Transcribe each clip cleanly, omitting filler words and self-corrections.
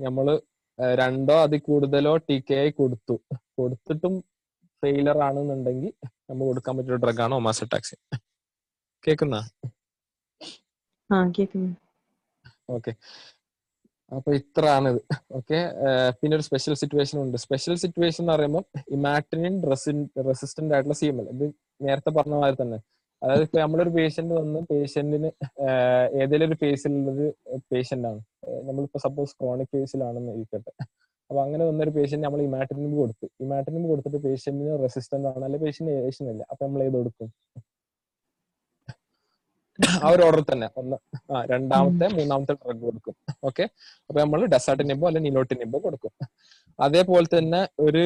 നമ്മള് രണ്ടോ അതിൽ കൂടുതലോ TKI കൊടുത്തിട്ടും ഫെയിലർ ആണെന്നുണ്ടെങ്കിൽ നമ്മൾ കൊടുക്കാൻ പറ്റിയ ഡ്രഗാണ് ഒമാസെറ്റാക്സിൻ. കേൾക്കുന്ന? ഓക്കെ, അപ്പൊ ഇത്രയാണ് ഇത്. ഓക്കെ, പിന്നെ ഒരു സ്പെഷ്യൽ സിറ്റുവേഷൻ ഉണ്ട്. സ്പെഷ്യൽ സിറ്റുവേഷൻ എന്ന് പറയുമ്പോൾ ഇമാറ്റിനിൻ റെസിസ്റ്റന്റ് ആയിട്ടുള്ള CML. ഇത് നേരത്തെ പറഞ്ഞ മാതിരി തന്നെ, അതായത് ഇപ്പൊ നമ്മളൊരു പേഷ്യന്റ് വന്ന് പേഷ്യന്റിന് ഏതെങ്കിലും ഒരു ഫേസിലുള്ളത് പേഷ്യന്റ് ആണ്, നമ്മളിപ്പോ സപ്പോസ് ക്രോണിക് ഫേസിലാണെന്ന് ഇരിക്കട്ടെ. അപ്പൊ അങ്ങനെ വന്നൊരു പേഷ്യന്റ് നമ്മൾ ഇമാറ്റിനിൻ കൊടുത്തിട്ട് പേഷ്യന്റിന് റെസിസ്റ്റന്റ് ആണ്, അല്ലെങ്കിൽ പേഷ്യന്റ് ഏഷ്യൻ ഇല്ല, അപ്പൊ നമ്മൾ ഏത് കൊടുക്കും? ആ ഒരു ഓർഡർ തന്നെ രണ്ടാമത്തെ മൂന്നാമത്തെ ഡ്രഗ് കൊടുക്കും. ഓക്കെ, അപ്പൊ നമ്മൾ ഡെസാർട്ടിനിബോ അല്ലെങ്കിൽ നിലോട്ടിനിബോ കൊടുക്കും. അതേപോലെ തന്നെ ഒരു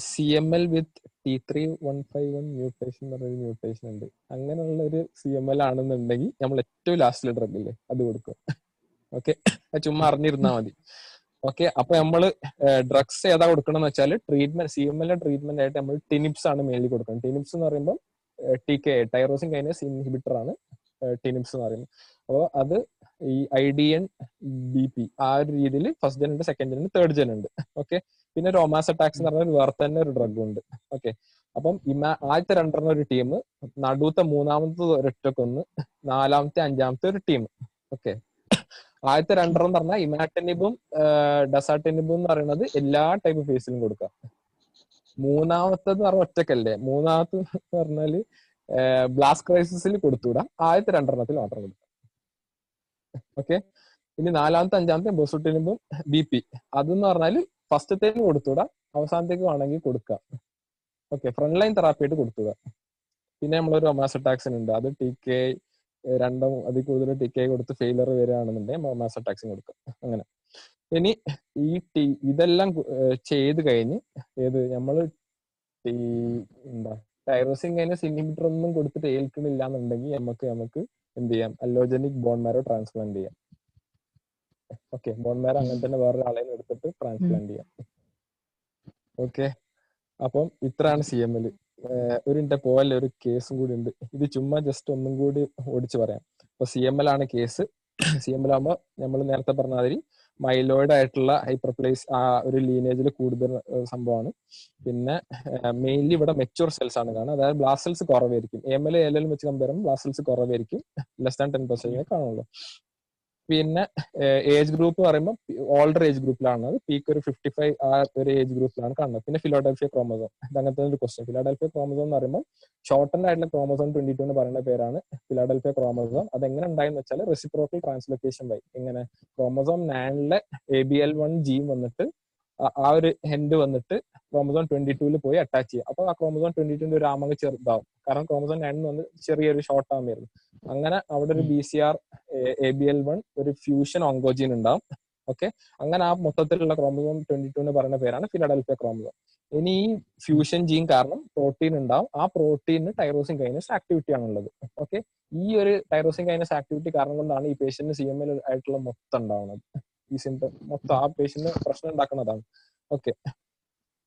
CML വിത്ത് T3151 മ്യൂട്ടേഷൻ എന്ന് പറഞ്ഞൊരു മ്യൂട്ടേഷൻ ഉണ്ട്. അങ്ങനെയുള്ള ഒരു CML ആണെന്നുണ്ടെങ്കിൽ നമ്മൾ ഏറ്റവും ലാസ്റ്റിലെ ഡ്രഗ് ഇല്ലേ അത് കൊടുക്കും. ഓക്കെ, ചുമ്മാ അറിഞ്ഞിരുന്നാ മതി. ഓക്കെ, അപ്പൊ നമ്മള് ഡ്രഗ്സ് ഏതാ കൊടുക്കണം എന്ന് വെച്ചാൽ ട്രീറ്റ്മെന്റ് CML ട്രീറ്റ്മെന്റ് ആയിട്ട് നമ്മൾ ടിനിപ്സ് ആണ് മെയിൻലി കൊടുക്കുന്നത്. ടിനിപ്സ് എന്ന് പറയുമ്പോൾ TKI ടൈറോസിൻ കൈനേസ് ഇൻഹിബിറ്റർ ആണ് ടിനിപ്സ് എന്ന് പറയുന്നത്. അപ്പോൾ അത് ഈ IDN BP ആ ഒരു രീതിയിൽ ഫസ്റ്റ് ജൻ ഉണ്ട്, സെക്കൻഡ് ജൻ ഉണ്ട്, തേർഡ് ജൻ ഉണ്ട്. ഓക്കെ, പിന്നെ ഒരു ഒമാസെറ്റാക്സ് എന്ന് പറഞ്ഞ വേറെ തന്നെ ഒരു ഡ്രഗ് ഉണ്ട്. ഓക്കെ, അപ്പം ആദ്യത്തെ രണ്ടെണ്ണം ഒരു ടീം, നടുവത്തെ മൂന്നാമത്തെ ഒരൊറ്റക്കൊന്ന്, നാലാമത്തെ അഞ്ചാമത്തെ ഒരു ടീം. ഓക്കെ, ആദ്യത്തെ രണ്ടെണ്ണം എന്ന് പറഞ്ഞാൽ ഇമാറ്റിനിബും ഡെസാർട്ടിനിബും എന്ന് പറയുന്നത് എല്ലാ ടൈപ്പ് ഫേസിലും കൊടുക്കാം. മൂന്നാമത്തെ പറഞ്ഞ ഒറ്റക്കല്ലേ, മൂന്നാമത്തെ പറഞ്ഞാല് ബ്ലാസ്റ്റ് ക്രൈസിസിൽ കൊടുത്തുവിടാം, ആദ്യത്തെ രണ്ടെണ്ണത്തിൽ മാത്രം കൊടുക്കാം. ഓക്കെ, ഇനി നാലാമത്തെ അഞ്ചാമത്തെ ബൊസുട്ടിനിബും BP അതെന്ന് പറഞ്ഞാല് ഫസ്റ്റത്തേക്ക് കൊടുത്തുവിടാം, അവസാനത്തേക്ക് വേണമെങ്കിൽ കൊടുക്കാം. ഓക്കെ, ഫ്രണ്ട് ലൈൻ തെറാപ്പി ആയിട്ട് കൊടുത്തുവിടാം. പിന്നെ നമ്മളൊരു ഒമാസെറ്റാക്സിൻ ഉണ്ട്, അത് TKI രണ്ടും അതിൽ കൂടുതൽ TKI കൊടുത്ത് ഫെയിലർ വരികയാണെന്നുണ്ടെങ്കിൽ ഒമാസെറ്റാക്സിൻ കൊടുക്കാം. അങ്ങനെ ഇനി ഇതെല്ലാം ചെയ്ത് കഴിഞ്ഞ് നമ്മള് എന്താ ടൈറോസിൻ കൈനേസ് ഇൻഹിബിറ്റർ ഒന്നും കൊടുത്തിട്ട് ഏൽക്കുന്നില്ല എന്നുണ്ടെങ്കിൽ നമുക്ക് എന്ത് ചെയ്യാം, അല്ലോജനിക് ബോൺ മാരോ ട്രാൻസ്പ്ലാന്റ് ചെയ്യാം. ഓക്കെ, ബോൺ മാരോ അങ്ങനെ തന്നെ വേറൊരാളെ എടുത്തിട്ട് ട്രാൻസ്പ്ലാന്റ് ചെയ്യാം. ഓക്കെ, അപ്പം ഇത്രയാണ് CML. ഒരു പോലെ ഒരു കേസും കൂടി ഉണ്ട്, ഇത് ചുമ്മാ ജസ്റ്റ് ഒന്നും കൂടി ഓടിച്ചു പറയാം. അപ്പൊ CML ആണ് കേസ്. CML ആകുമ്പോൾ നമ്മൾ നേരത്തെ പറഞ്ഞ മാതിരി മൈലോയിഡ് ആയിട്ടുള്ള ഹൈപ്പർപ്ലേസ് ആ ഒരു ലീനേജിൽ കൂടുതൽ സംഭവമാണ്. പിന്നെ മെയിൻലി ഇവിടെ മെച്യൂർ സെൽസ് ആണ് കാണുക, അതായത് ബ്ലാസ്റ്റ് സെൽസ് കുറവായിരിക്കും. AML ALL വെച്ച് കമ്പയർ ചെയ്യുമ്പോൾ ബ്ലാസ്റ്റ് സെൽസ് കുറവായിരിക്കും, ലെസ് ദാൻ 10% കാണുള്ളൂ. പിന്നെ ഏജ് ഗ്രൂപ്പ് പറയുമ്പോൾ ഓൾഡർ ഏജ് ഗ്രൂപ്പിലാണ്, പീക്ക് ഒരു 55 ആ ഒരു ഏജ് ഗ്രൂപ്പിലാണ് കാണുന്നത്. പിന്നെ ഫിലോഡൽഫിയ ക്രോമസോം, അങ്ങനത്തെ ഒരു ക്വസ്റ്റ്യൻ. ഫിലോഡൽഫിയ ക്രോമസോം എന്ന് പറയുമ്പോൾ ഷോർട്ടൻഡ് ആയിട്ടുള്ള ക്രോമസോം 22 എന്ന് പറയുന്ന പേരാണ് ഫിലോഡൽഫിയ ക്രോമസോം. അതെങ്ങനെ ഉണ്ടായെന്ന് വെച്ചാൽ റെസിപ്രോക്കൽ ട്രാൻസ്ലൊക്കേഷൻ വഴി. ഇങ്ങനെ ക്രോമസോം 9 ABL1 ജീൻ വന്നിട്ട് ആ ഒരു ഹെൻഡ് വന്നിട്ട് ക്രോമസോം 22 പോയി അറ്റാച്ച് ചെയ്യും. അപ്പൊ ആ ക്രോമസോം 22 ഒരു ആമങ്ങ് ചെറുതാവും, കാരണം ക്രോമസോം 9 വന്ന് ചെറിയൊരു ഷോർട്ട് ആമായിരുന്നു. അങ്ങനെ അവിടെ ഒരു BCR ABL1 ഒരു ഫ്യൂഷൻ ഓങ്കോജീൻ ഉണ്ടാവും. ഓക്കെ, അങ്ങനെ ആ മൊത്തത്തിലുള്ള ക്രോമസോം 22 എന്ന് പറയുന്ന പേരാണ് ഫിലഡൽഫിയ ക്രോമസോം. ഇനി ഈ ഫ്യൂഷൻ ജീൻ കാരണം പ്രോട്ടീൻ ഉണ്ടാവും, ആ പ്രോട്ടീനിന് ടൈറോസിൻ കൈനസ് ആക്ടിവിറ്റി ആണുള്ളത്. ഓക്കെ, ഈ ഒരു ടൈറോസിൻ കൈനസ് ആക്ടിവിറ്റി കാരണം കൊണ്ടാണ് ഈ പേഷ്യന്റിന് CML ആയിട്ടുള്ള മൊത്തം ഉണ്ടാവുന്നത്. ഈ സിംറ്റം മൊത്തം ആ പേഷ്യന്റിന് പ്രശ്നം ഉണ്ടാക്കുന്നതാണ്. ഓക്കെ,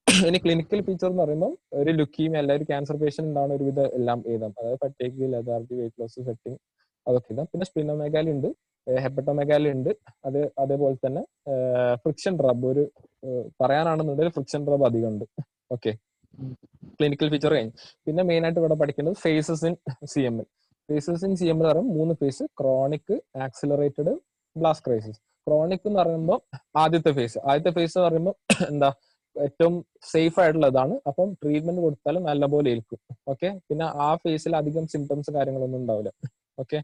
ഇനി ക്ലിനിക്കൽ ഫീച്ചർ എന്ന് പറയുമ്പോൾ ഒരു ലുക്കീമിയ അല്ല ഒരു ക്യാൻസർ പേഷ്യന്റ് ഉണ്ടാവുന്ന ഒരുവിധം എല്ലാം എഴുതാം, അതായത് ഫറ്റേക്ക്, ലെഥാർജി, വെയിറ്റ് ലോസ്, സ്വെറ്റിംഗ്, അതൊക്കെ എഴുതാം. പിന്നെ സ്പ്ലിനോമെഗാലി ഉണ്ട്, ഹെപ്പറ്റോമെഗാലി ഉണ്ട്. അതേപോലെ തന്നെ ഫ്രിക്ഷൻ ഡ്രബ് ഒരു പറയാനാണെന്നുണ്ടെങ്കിൽ ഫ്രിക്ഷൻ ഡ്രബ് അധികം ഉണ്ട്. ഓക്കെ, ക്ലിനിക്കൽ ഫീച്ചർ കഴിഞ്ഞു. പിന്നെ മെയിൻ ആയിട്ട് ഇവിടെ പഠിക്കുന്നത് phases in CML. Phases in CML പറയുമ്പോൾ 3 phase: chronic, accelerated, blast crisis. Chronic എന്ന് പറയുമ്പോൾ ആദ്യത്തെ ഫേസ് എന്ന് പറയുമ്പോൾ എന്താ ഏറ്റവും സേഫ് ആയിട്ടുള്ളതാണ്, അപ്പം ട്രീറ്റ്മെന്റ് കൊടുത്താലും നല്ലപോലെ ഏൽക്കും. ഓക്കെ, പിന്നെ ആ ഫേസിൽ അധികം സിംറ്റംസ് കാര്യങ്ങളൊന്നും ഉണ്ടാവില്ല. ഓക്കെ,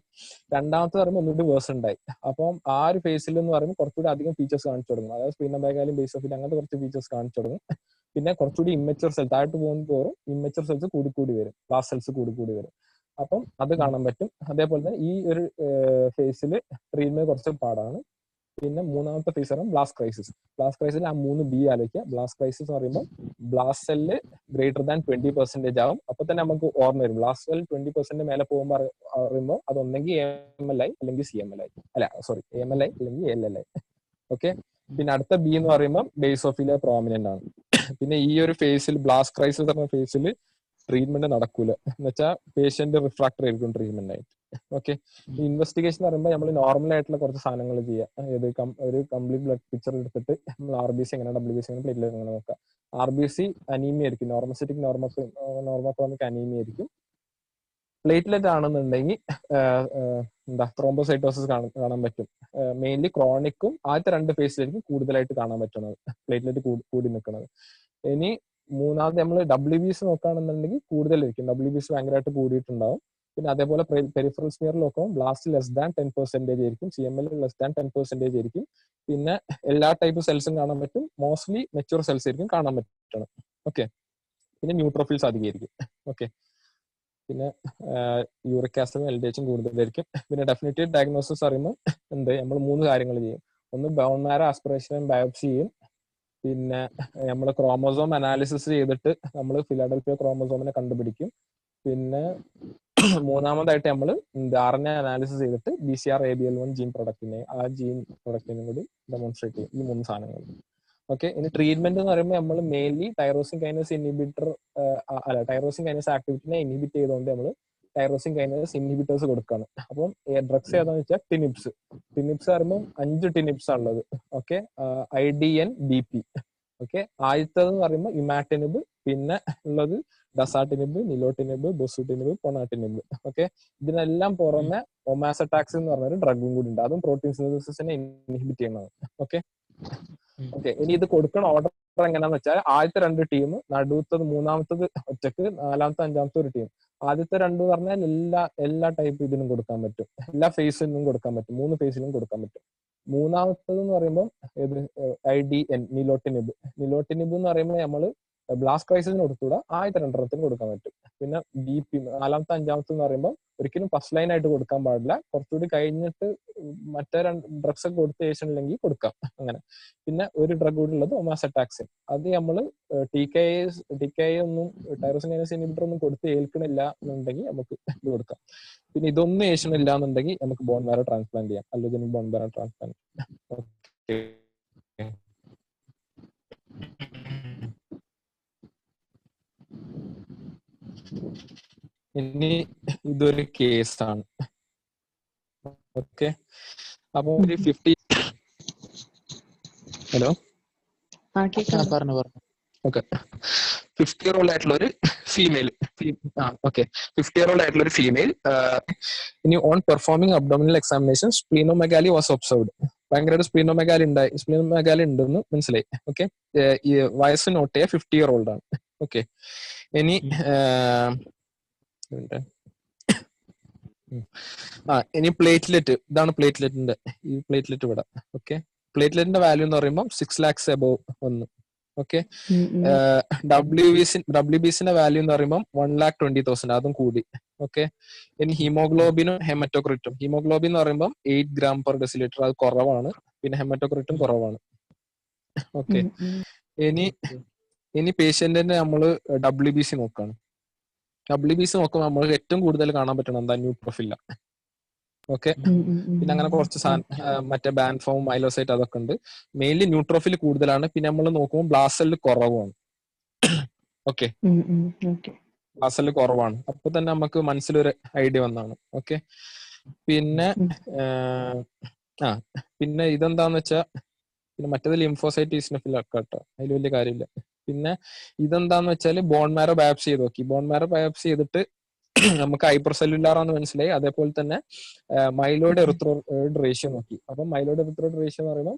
രണ്ടാമത്തെ പറയുമ്പോൾ ഒന്നുകൂടി വേഴ്സ് ഉണ്ടായി. അപ്പം ആ ഒരു ഫേസിൽ എന്ന് പറയുമ്പോൾ കുറച്ചുകൂടി അധികം ഫീച്ചേഴ്സ് കാണിച്ചു തുടങ്ങും, അതായത് സ്പ്ലിനോമെഗാലിയും ബേസോഫിൽ അങ്ങനത്തെ കുറച്ച് ഫീച്ചേഴ്സ് കാണിച്ചു തുടങ്ങും. പിന്നെ കുറച്ചുകൂടി ഇമ്മച്ചുവർ സെൽസ് താഴോട്ട് പോകുന്ന തോറും ഇമ്മച്ചുവർ സെൽസ് കൂടി വരും, ബ്ലാസ്റ്റ് സെൽസ് കൂടി വരും. അപ്പം അത് കാണാൻ പറ്റും. അതേപോലെ തന്നെ ഈ ഒരു ഫേസിൽ ട്രീറ്റ്മെന്റ് കുറച്ച് പാടാണ്. പിന്നെ മൂന്നാമത്തെ ഫേസ് ആണ് ബ്ലാസ്റ്റ് ക്രൈസിസ്. ബ്ലാസ്റ്റ് ക്രൈസിൽ ആ 3B ആലോചിക്കുക. ബ്ലാസ്റ്റ് ക്രൈസിസ് എന്ന് പറയുമ്പോൾ ബ്ലാസ്റ്റ് സെല്ല് ഗ്രേറ്റർ ദാൻ 20% ആവും. അപ്പൊ തന്നെ നമുക്ക് ഓർമ്മ വരും, ബ്ലാസ്റ്റ് സെൽ 20% മേലെ പോകുമ്പോൾ പറയുമ്പോൾ അത് ഒന്നെങ്കിൽ AML അല്ലെങ്കിൽ CML AML അല്ലെങ്കിൽ ALL. ഓക്കെ, പിന്നെ അടുത്ത B എന്ന് പറയുമ്പോൾ ബേസോഫിലിയ പ്രോമിനന്റ് ആണ്. പിന്നെ ഈ ഒരു ഫേസിൽ ബ്ലാസ്റ്റ് ക്രൈസിസ് എന്ന ഫേസിൽ ട്രീറ്റ്മെന്റ് നടക്കൂല, എന്ന് വെച്ചാൽ പേഷ്യന്റ് റിഫ്രാക്ടറി ആയിരിക്കും ട്രീറ്റ്മെന്റ് ആയിട്ട്. ഓക്കെ. ഈ ഇൻവെസ്റ്റിഗേഷൻ എന്ന് പറയുമ്പോൾ നമ്മൾ നോർമൽ ആയിട്ടുള്ള കുറച്ച് സാധനങ്ങൾ ചെയ്യുക. ഒരു കംപ്ലീറ്റ് ബ്ലഡ് പിക്ചർ എടുത്തിട്ട് നമ്മൾ RBC എങ്ങനെ, WBC എങ്ങനെ, പ്ലേറ്റ്ലെറ്റ് എങ്ങനെ നോക്കാം. RBC അനീമിയ ആയിരിക്കും, നോർമോസിറ്റിക് നോർമോക്രോമിക് അനീമിയ ആയിരിക്കും. പ്ലേറ്റ്ലെറ്റ് ആണെന്നുണ്ടെങ്കിൽ എന്താ ത്രോംബോസൈറ്റോസിസ് കാണാൻ പറ്റും. മെയിൻലി ക്രോണിക്കും ആദ്യത്തെ 2 ഫേസിലായിരിക്കും കൂടുതലായിട്ട് കാണാൻ പറ്റുന്നത്, പ്ലേറ്റ്ലെറ്റ് കൂടി നിൽക്കുന്നത്. ഇനി മൂന്നാമത് നമ്മൾ WBC നോക്കുകയാണെന്നുണ്ടെങ്കിൽ കൂടുതലായിരിക്കും, WBC ഭയങ്കരമായിട്ട് കൂടിയിട്ടുണ്ടാവും. പിന്നെ അതേപോലെ പെരിഫറൽ സ്മിയറിൽ നോക്കുമ്പോൾ ബ്ലാസ്റ്റ് ലെസ് ദാൻ 10% ആയിരിക്കും, CML ലെസ് ദാൻ 10% ആയിരിക്കും. പിന്നെ എല്ലാ ടൈപ്പ് സെൽസും കാണാൻ പറ്റും, മോസ്റ്റ്ലി മെച്യൂർ സെൽസ് ആയിരിക്കും കാണാൻ പറ്റണം. ഓക്കെ. പിന്നെ ന്യൂട്രോഫിൽസ് അധികമായിരിക്കും. ഓക്കെ. പിന്നെ യൂറിക് ആസിഡും LDH കൂടുതലായിരിക്കും. പിന്നെ ഡെഫിനറ്റീവ് ഡയഗ്നോസിസ് അറിയുമ്പോൾ നമ്മൾ 3 കാര്യങ്ങൾ ചെയ്യും. ഒന്ന് ബോൺ മാരോ ആസ്പിറേഷൻ ബയോപ്സി ചെയ്യും. പിന്നെ നമ്മൾ ക്രോമോസോം അനാലിസിസ് ചെയ്തിട്ട് നമ്മൾ ഫിലാഡൽഫിയ ക്രോമോസോമിനെ കണ്ടുപിടിക്കും. പിന്നെ മൂന്നാമതായിട്ട് നമ്മൾ RNA അനാലിസിസ് ചെയ്തിട്ട് BCR ABL1 ജീൻ പ്രൊഡക്റ്റിനെ കൂടി ഡെമോൺസ്ട്രേറ്റ് ചെയ്യും. ഈ 3 സാധനങ്ങൾ. ഓക്കെ. ഇനി ട്രീറ്റ്മെന്റ് എന്ന് പറയുമ്പോൾ നമ്മൾ mainly tyrosine kinase inhibitor tyrosine kinase ആക്ടിവിറ്റിനെ ഇൻഹിബിറ്റ് ചെയ്തുകൊണ്ട് നമ്മൾ ടൈറോസിൻ കൈനേസ് ഇൻഹിബിറ്റേഴ്സ് കൊടുക്കുകയാണ്. അപ്പം ഡ്രഗ്സ് ഏതാണെന്ന് വെച്ചാൽ ടിനിപ്സ് പറയുമ്പോൾ 5 ടിനിപ്സ് ആണുള്ളത്. ഓക്കെ. IDN BP. ഓക്കെ. ആദ്യത്തേതെന്ന് പറയുമ്പോൾ ഇമാറ്റിനിബ്, പിന്നെ ഉള്ളത് ഡസാട്ടിനിബ്, നിലോട്ടിനിബ്, ബൊസുട്ടിനിബ്, പൊണാട്ടിനിബ്. ഓക്കെ. ഇതിനെല്ലാം പുറമെ ഒമാസടാക്സ് എന്ന് പറഞ്ഞൊരു ഡ്രഗും കൂടി ഉണ്ട്, അതും പ്രോട്ടീൻ സിന്തസിസിനെ ഇൻഹിബിറ്റ് ചെയ്യുന്നതാണ്. ഓക്കെ. ഓക്കെ. ഇനി ഇത് കൊടുക്കുന്ന ഓർഡർ എങ്ങനെയാന്ന് വെച്ചാൽ ആദ്യത്തെ 2 ടീം, നടുത്തത് മൂന്നാമത്തത് ഒറ്റക്ക്, നാലാമത്തെ 5ാമത്തെ ഒരു ടീം. ആദ്യത്തെ 2 പറഞ്ഞാൽ എല്ലാ ടൈപ്പ് ഇതിനും കൊടുക്കാൻ പറ്റും, എല്ലാ ഫേസിലും കൊടുക്കാൻ പറ്റും, 3 ഫേസിലും കൊടുക്കാൻ പറ്റും. മൂന്നാമത്തത് എന്ന് പറയുമ്പോൾ IDN നിലോട്ടിനിബ് എന്ന് പറയുമ്പോൾ നമ്മള് ബ്ലാസ്റ്റ് ക്രൈസിസിന് കൊടുത്തുകൂടാ, ആദ്യത്തെ 2 കൊടുക്കാൻ പറ്റും. പിന്നെ BP നാലാമത്തെ 5ാമത്തെ എന്ന് പറയുമ്പോൾ ഒരിക്കലും ഫസ്റ്റ് ലൈൻ ആയിട്ട് കൊടുക്കാൻ പാടില്ല, കുറച്ചുകൂടി കഴിഞ്ഞിട്ട് മറ്റേ ഡ്രഗ്സ് ഒക്കെ കൊടുത്ത ശേഷം ഉണ്ടെങ്കിൽ കൊടുക്കാം, അങ്ങനെ. പിന്നെ ഒരു ഡ്രഗ് കൂടി ഉള്ളത് ഒമാസടാക്സിൻ. അത് നമ്മൾ TKI ഒന്നും ടൈറോസിൻ കൈനേസ് ഇൻഹിബിറ്റർ ഒന്നും കൊടുത്ത് ഏൽക്കണില്ല എന്നുണ്ടെങ്കിൽ നമുക്ക് ഇത് കൊടുക്കാം. പിന്നെ ഇതൊന്നും ഏഷ്യണില്ല എന്നുണ്ടെങ്കിൽ നമുക്ക് ബോൺ മാരോ ട്രാൻസ്പ്ലാന്റ് ചെയ്യാം, അല്ലോജനിക് ബോൺ മാരോ ട്രാൻസ്പ്ലാന്റ്. ഇനി ഇതൊരു കേസാണ്. ഓക്കെ. അപ്പൊ ഒരു 50 ഹലോ പറഞ്ഞു ഓക്കെ. 50-year-old ആയിട്ടുള്ള ഒരു ഫീമെയിൽ, 50-year-old ആയിട്ടുള്ള ഒരു ഫീമെയിൽ. ഇനി on performing abdominal examination splenomegaly was observed. ഭയങ്കരമായിട്ട് സ്പ്ലീനോമെഗാലി ഉണ്ടെന്ന് മനസ്സിലായി. ഓക്കെ. ഈ വയസ്സ് നോട്ട് ചെയ്യുക, 50-year-old ആണ്. ഓക്കെ. ഇനി ഇനി പ്ലേറ്റ്ലെറ്റ്, ഇതാണ് പ്ലേറ്റ്ലെറ്റിന്റെ ഈ പ്ലേറ്റ്ലെറ്റ് ഇവിടെ. ഓക്കെ. പ്ലേറ്റ്ലെറ്റിന്റെ വാല്യൂ എന്ന് പറയുമ്പോൾ 6 lakhs എബോവ് വന്നു. ഓക്കെ. WBCന്റെ വാല്യൂ എന്ന് പറയുമ്പോൾ 1,20,000, അതും കൂടി. ഓക്കെ. ഇനി ഹീമോഗ്ലോബിനും ഹെമറ്റോക്രിറ്റും, ഹീമോഗ്ലോബിൻ എന്ന് പറയുമ്പോൾ 8 g/dL, അത് കുറവാണ്. പിന്നെ ഹെമറ്റോക്രിറ്റും കുറവാണ്. ഓക്കെ. ഇനി പേഷ്യന്റിന്റെ നമ്മള് WBC നോക്കാണ്. WBC നോക്കുമ്പോൾ നമ്മൾ ഏറ്റവും കൂടുതൽ കാണാൻ പറ്റണം എന്താ, ന്യൂട്രോഫില്ല. ഓക്കെ. പിന്നെ അങ്ങനെ കുറച്ച് മറ്റേ ബാൻഫോം, മൈലോസൈറ്റ് അതൊക്കെ ഉണ്ട്. മെയിൻലി ന്യൂട്രോഫിൽ കൂടുതലാണ്. പിന്നെ നമ്മൾ നോക്കുമ്പോൾ ബ്ലാസ്റ്റ് സെൽ കുറവാണ്. ഓക്കെ. ബ്ലാസ്റ്റ് സെൽ കുറവാണ്. അപ്പൊ തന്നെ നമുക്ക് മനസ്സിലൊരു ഐഡിയ വന്നാണ്. ഓക്കെ. പിന്നെ പിന്നെ ഇതെന്താന്ന് വെച്ചാ, പിന്നെ മറ്റേത് ലിംഫോസൈറ്റ് ഈസിനോഫിൽ ഒക്കെ കേട്ടോ, അതിൽ വലിയ കാര്യമില്ല. പിന്നെ ഇതെന്താന്ന് വെച്ചാൽ ബോൺ മാരോ ബയോപ്സി ചെയ്ത് നോക്കി. ബോൺ മാരോ ബയോപ്സി ചെയ്തിട്ട് നമുക്ക് ഹൈപ്പർ സെല്ലുലാർ ആണെന്ന് മനസ്സിലായി. അതേപോലെ തന്നെ മൈലോയിഡ് എറിത്രോയിഡ് റേഷ്യോ നോക്കി. അപ്പം മൈലോയിഡ് എറിത്രോയിഡ് റേഷ്യോ എന്ന് പറയുമ്പോൾ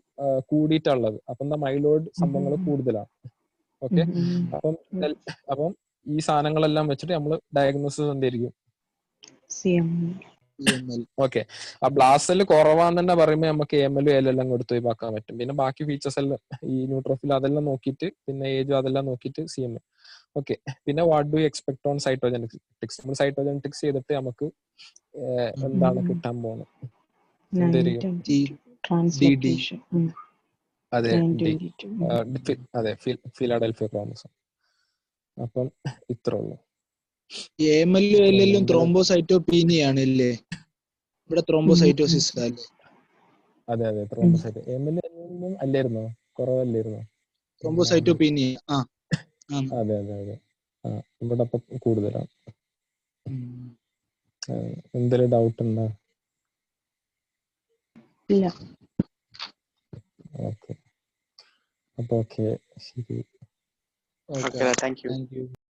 കൂടിയിട്ടുള്ളത്. അപ്പം എന്താ, മൈലോയിഡ് സംഭവങ്ങൾ കൂടുതലാണ്. ഓക്കെ. അപ്പം ഈ സാധനങ്ങളെല്ലാം വെച്ചിട്ട് നമ്മൾ ഡയഗ്നോസിസ് എന്തായിരിക്കും, ഓക്കെ. ആ ബ്ലാസ്റ്റ് സെല്ല് കുറവാന്ന് തന്നെ പറയുമ്പോൾ നമുക്ക് AML എല്ലാം കൊടുത്ത് ഒഴിവാക്കാൻ പറ്റും. പിന്നെ ബാക്കി ഫീച്ചേഴ്സ് എല്ലാം ഈ ന്യൂട്രോഫിൽ അതെല്ലാം നോക്കിയിട്ട്, പിന്നെ ഏജ് അതെല്ലാം നോക്കിയിട്ട് CML. ഓക്കെ. പിന്നെ what do you expect on cytogenetics, നമ്മൾ സൈറ്റോജനറ്റിക്സ് ചെയ്തിട്ട് നമുക്ക് എന്താണ് കിട്ടാൻ പോകുന്നത്, അതെ ഫിലാഡൽഫിയ ക്രോമോസോം. അപ്പം ഇത്ര ഉള്ളു. AML ത്രോംബോസൈറ്റോപീനിയാണ് അല്ലേ? ഇവിടെ ത്രോംബോസൈറ്റോസിസ് അല്ലേ? അതെ ത്രോംബോസൈറ്റ്. AML അല്ലായിരുന്നോ, കുറവല്ലായിരുന്നോ ത്രോംബോസൈറ്റോപീനിയ? അതെ ഇവിടെ കൂടുതലാണ്. എന്തെങ്കിലും ഡൗട്ട് ഉണ്ടോ? ഇല്ല. ഓക്കെ. അപ്പൊ ഓക്കെ, ശരി. Okay, thank you. Thank you.